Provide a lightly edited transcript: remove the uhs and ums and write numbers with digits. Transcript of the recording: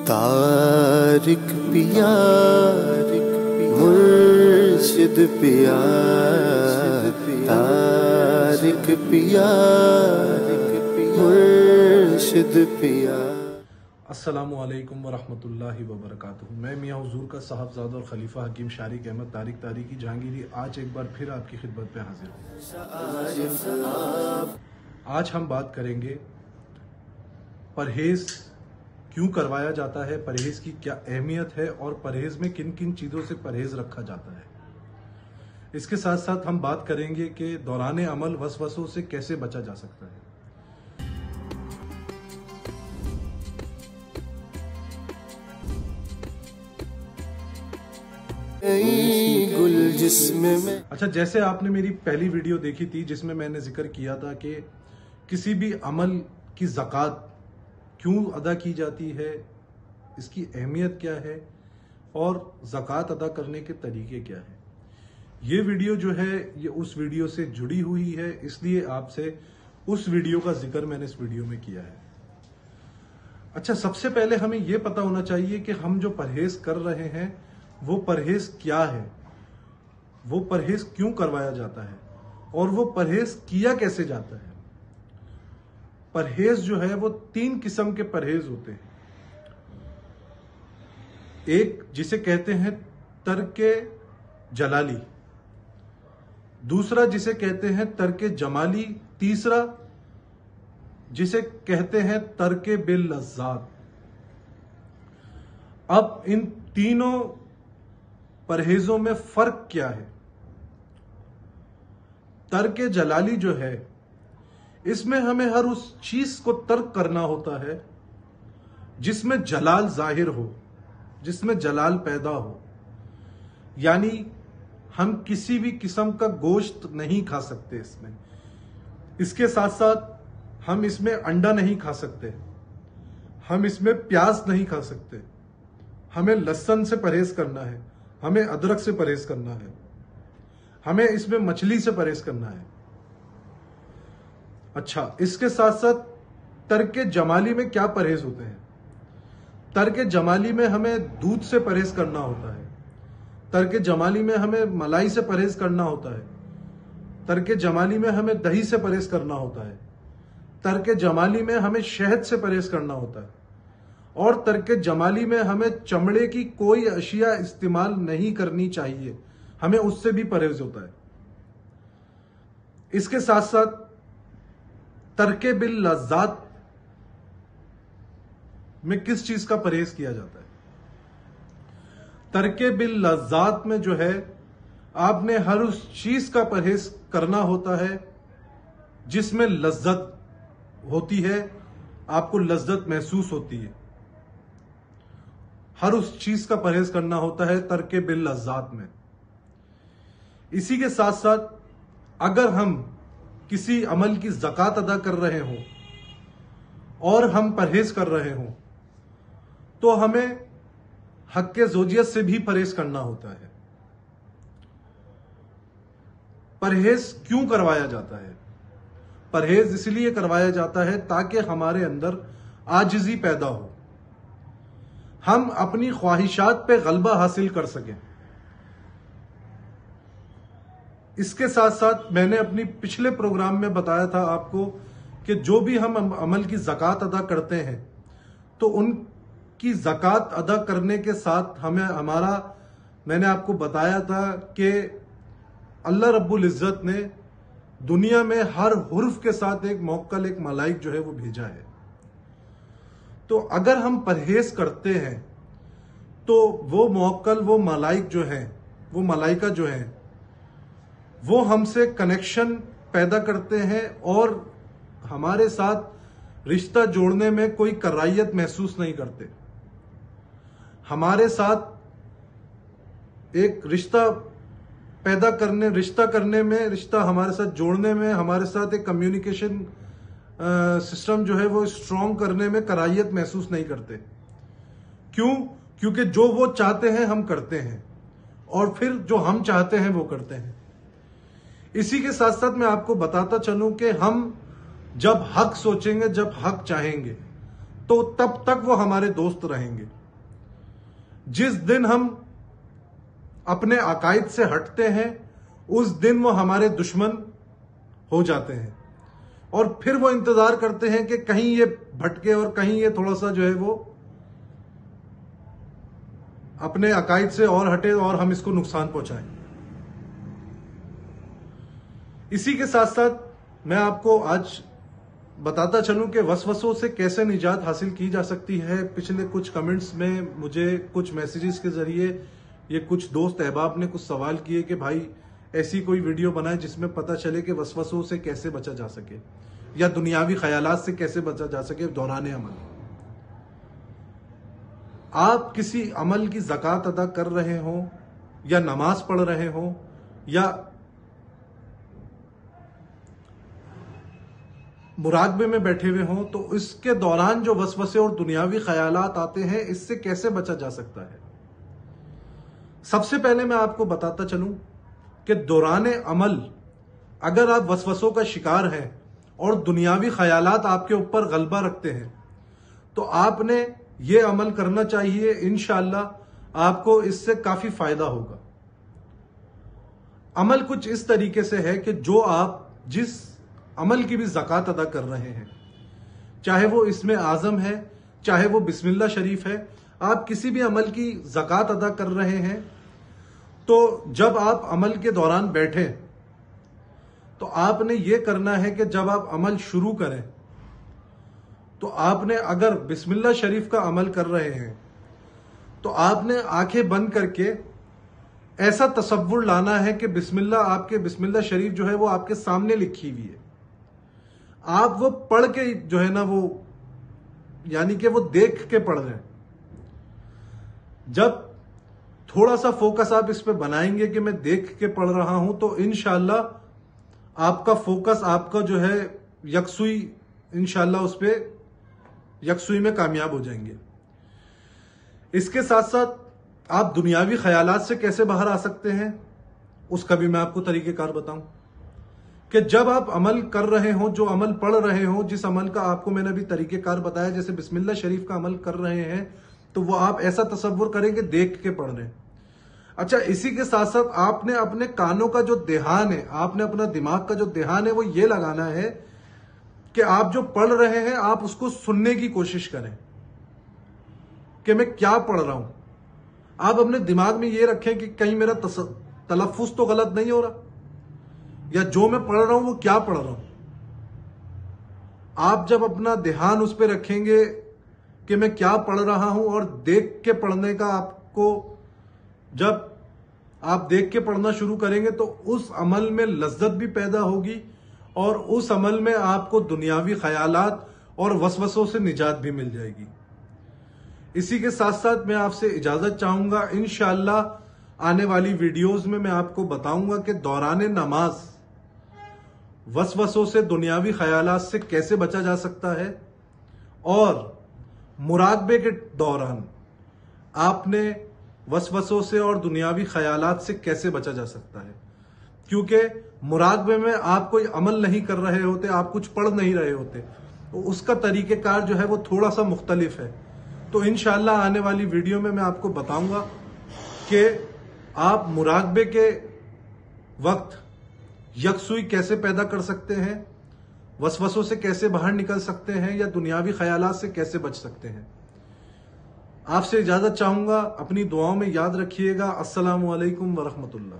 तारिक पिया मुर्शिद पिया, तारिक पिया मुर्शिद पिया। अस्सलामुअलैकुम वरहमतुल्लाहि वबरकातुहू। मैं मियाँ हुजूर का साहबजादा और खलीफा हकीम शारिक अहमद तारिक तारिकी जहांगीरी आज एक बार फिर आपकी खिदमत पे हाजिर हूँ। आज हम बात करेंगे परहेज क्यों करवाया जाता है, परहेज की क्या अहमियत है और परहेज में किन किन चीज़ों से परहेज रखा जाता है। इसके साथ साथ हम बात करेंगे कि दौरान अमल वसवसों से कैसे बचा जा सकता है। गुल जिस्म में अच्छा, जैसे आपने मेरी पहली वीडियो देखी थी जिसमें मैंने जिक्र किया था कि किसी भी अमल की ज़कात क्यों अदा की जाती है, इसकी अहमियत क्या है और ज़कात अदा करने के तरीके क्या है। ये वीडियो जो है ये उस वीडियो से जुड़ी हुई है, इसलिए आपसे उस वीडियो का जिक्र मैंने इस वीडियो में किया है। अच्छा, सबसे पहले हमें यह पता होना चाहिए कि हम जो परहेज कर रहे हैं वो परहेज क्या है, वो परहेज क्यों करवाया जाता है और वो परहेज किया कैसे जाता है। परहेज जो है वो 3 किस्म के परहेज होते हैं। एक जिसे कहते हैं तर्के जलाली, दूसरा जिसे कहते हैं तर्के जमाली, तीसरा जिसे कहते हैं तर्के बिल लज्जात। अब इन तीनों परहेजों में फर्क क्या है। तर्के जलाली जो है इसमें हमें हर उस चीज को तर्क करना होता है जिसमें जलाल जाहिर हो, जिसमें जलाल पैदा हो। यानी हम किसी भी किस्म का गोश्त नहीं खा सकते इसमें। इसके साथ साथ हम इसमें अंडा नहीं खा सकते, हम इसमें प्याज नहीं खा सकते, हमें लहसुन से परहेज करना है, हमें अदरक से परहेज करना है, हमें इसमें मछली से परहेज करना है। अच्छा, इसके साथ साथ तर्के जमाली में क्या परहेज होते हैं। तर्के जमाली में हमें दूध से परहेज करना होता है, तर्के जमाली में हमें मलाई से परहेज करना होता है, तर्के जमाली में हमें दही से परहेज करना होता है, तर्के जमाली में हमें शहद से परहेज करना होता है और तर्के जमाली में हमें चमड़े की कोई अशिया इस्तेमाल नहीं करनी चाहिए, हमें उससे भी परहेज होता है। इसके साथ साथ तर्के बिल लज्जात में किस चीज का परहेज किया जाता है। तर्के बिल लज्जात में जो है आपने हर उस चीज का परहेज करना होता है जिसमें लज्जत होती है, आपको लज्जत महसूस होती है। हर उस चीज का परहेज करना होता है तर्के बिल लज्जात में। इसी के साथ साथ अगर हम किसी अमल की ज़कात अदा कर रहे हों और हम परहेज कर रहे हों तो हमें हक़्क़े ज़ौजियत से भी परहेज करना होता है। परहेज क्यों करवाया जाता है। परहेज इसलिए करवाया जाता है ताकि हमारे अंदर आजिज़ी पैदा हो, हम अपनी ख्वाहिशात पे गलबा हासिल कर सकें। इसके साथ साथ मैंने अपनी पिछले प्रोग्राम में बताया था आपको कि जो भी हम अमल की ज़कात अदा करते हैं तो उनकी ज़कात अदा करने के साथ मैंने आपको बताया था कि अल्लाह रब्बुल इज़्ज़त ने दुनिया में हर हुर्फ के साथ एक मौक्कल, एक मलाइक जो है वो भेजा है। तो अगर हम परहेज करते हैं तो वो मौक्कल, वो मलाइक जो हैं, वो मलाइका जो हैं, वो हमसे कनेक्शन पैदा करते हैं और हमारे साथ रिश्ता जोड़ने में कोई करायत महसूस नहीं करते। हमारे साथ एक रिश्ता हमारे साथ जोड़ने में, हमारे साथ एक कम्युनिकेशन सिस्टम जो है वो स्ट्रॉन्ग करने में करायत महसूस नहीं करते। क्यों? क्योंकि जो वो चाहते हैं हम करते हैं और फिर जो हम चाहते हैं वो करते हैं। इसी के साथ साथ मैं आपको बताता चलूं कि हम जब हक सोचेंगे, जब हक चाहेंगे تو तब तक वो हमारे दोस्त रहेंगे। जिस दिन हम अपने अकायद से हटते हैं उस दिन वो हमारे दुश्मन हो जाते हैं, और फिर वो इंतजार करते हैं कि कहीं ये भटके और कहीं ये थोड़ा सा जो है वो अपने अकायद से और हटे और हम इसको नुकसान पहुंचाएं। इसी के साथ साथ मैं आपको आज बताता चलूं कि वसवसों से कैसे निजात हासिल की जा सकती है। पिछले कुछ कमेंट्स में मुझे कुछ मैसेजेस के जरिए ये कुछ दोस्त अहबाब ने कुछ सवाल किए कि भाई ऐसी कोई वीडियो बनाए जिसमें पता चले कि वसवसों से कैसे बचा जा सके या दुनियावी ख्यालात से कैसे बचा जा सके दौरान अमल। आप किसी अमल की ज़कात अदा कर रहे हो या नमाज पढ़ रहे हो या मुराकबे में बैठे हुए हों, तो इसके दौरान जो वसवसे और दुनियावी ख्यालात आते हैं इससे कैसे बचा जा सकता है। सबसे पहले मैं आपको बताता चलूं कि दौरान अमल अगर आप वसवसों का शिकार हैं और दुनियावी ख्यालात आपके ऊपर गलबा रखते हैं तो आपने ये अमल करना चाहिए। इंशाअल्लाह आपको इससे काफी फायदा होगा। अमल कुछ इस तरीके से है कि जो आप जिस अमल की भी ज़कात अदा कर रहे हैं, चाहे वो इसमें आज़म है, चाहे वो बिस्मिल्लाह शरीफ है, आप किसी भी अमल की ज़कात अदा कर रहे हैं तो जब आप अमल के दौरान बैठे तो आपने ये करना है कि जब आप अमल शुरू करें तो आपने अगर बिस्मिल्लाह शरीफ का अमल कर रहे हैं तो आपने आंखें बंद करके ऐसा तसव्वुर लाना है कि बिस्मिल्लाह शरीफ जो है वो आपके सामने लिखी हुई है। आप वो पढ़ के जो है ना वो यानी कि वो देख के पढ़ रहे हैं। जब थोड़ा सा फोकस आप इस पे बनाएंगे कि मैं देख के पढ़ रहा हूं तो इंशाअल्लाह आपका फोकस आपका जो है यकसुई इंशाअल्लाह उस पे यकसुई में कामयाब हो जाएंगे। इसके साथ साथ आप दुनियावी ख्यालात से कैसे बाहर आ सकते हैं उसका भी मैं आपको तरीकेकार बताऊं कि जब आप अमल कर रहे हो, जो अमल पढ़ रहे हो, जिस अमल का आपको मैंने अभी तरीकेकार बताया, जैसे बिस्मिल्लाह शरीफ का अमल कर रहे हैं तो वो आप ऐसा तसव्वुर करें कि देख के पढ़ रहे हैं। अच्छा, इसी के साथ साथ आपने अपने कानों का जो ध्यान है, आपने अपना दिमाग का जो ध्यान है वो ये लगाना है कि आप जो पढ़ रहे हैं आप उसको सुनने की कोशिश करें कि मैं क्या पढ़ रहा हूं। आप अपने दिमाग में ये रखें कि कहीं मेरा तलफ्फुज तो गलत नहीं हो रहा या जो मैं पढ़ रहा हूं वो क्या पढ़ रहा हूं। आप जब अपना ध्यान उस पर रखेंगे कि मैं क्या पढ़ रहा हूं और देख के पढ़ने का आपको, जब आप देख के पढ़ना शुरू करेंगे तो उस अमल में लज्जत भी पैदा होगी और उस अमल में आपको दुनियावी ख्यालात और वसवसों से निजात भी मिल जाएगी। इसी के साथ साथ मैं आपसे इजाजत चाहूंगा। इंशाअल्लाह आने वाली वीडियोस में मैं आपको बताऊंगा कि दौरान नमाज वसवसों से, दुनियावी ख्यालात से कैसे बचा जा सकता है और मुराकबे के दौरान आपने वसवसों से और दुनियावी ख्यालात से कैसे बचा जा सकता है। क्योंकि मुराकबे में आप कोई अमल नहीं कर रहे होते, आप कुछ पढ़ नहीं रहे होते, तो उसका तरीकेकार जो है वो थोड़ा सा मुख्तलिफ है। तो इंशाअल्लाह आने वाली वीडियो में मैं आपको बताऊंगा कि आप मुराकबे के वक्त यकसुई कैसे पैदा कर सकते हैं, वसवसों से कैसे बाहर निकल सकते हैं या दुनियावी ख्यालात से कैसे बच सकते हैं। आपसे इजाजत चाहूंगा, अपनी दुआओं में याद रखिएगा। अस्सलामु अलैकुम वरहमतुल्लाह।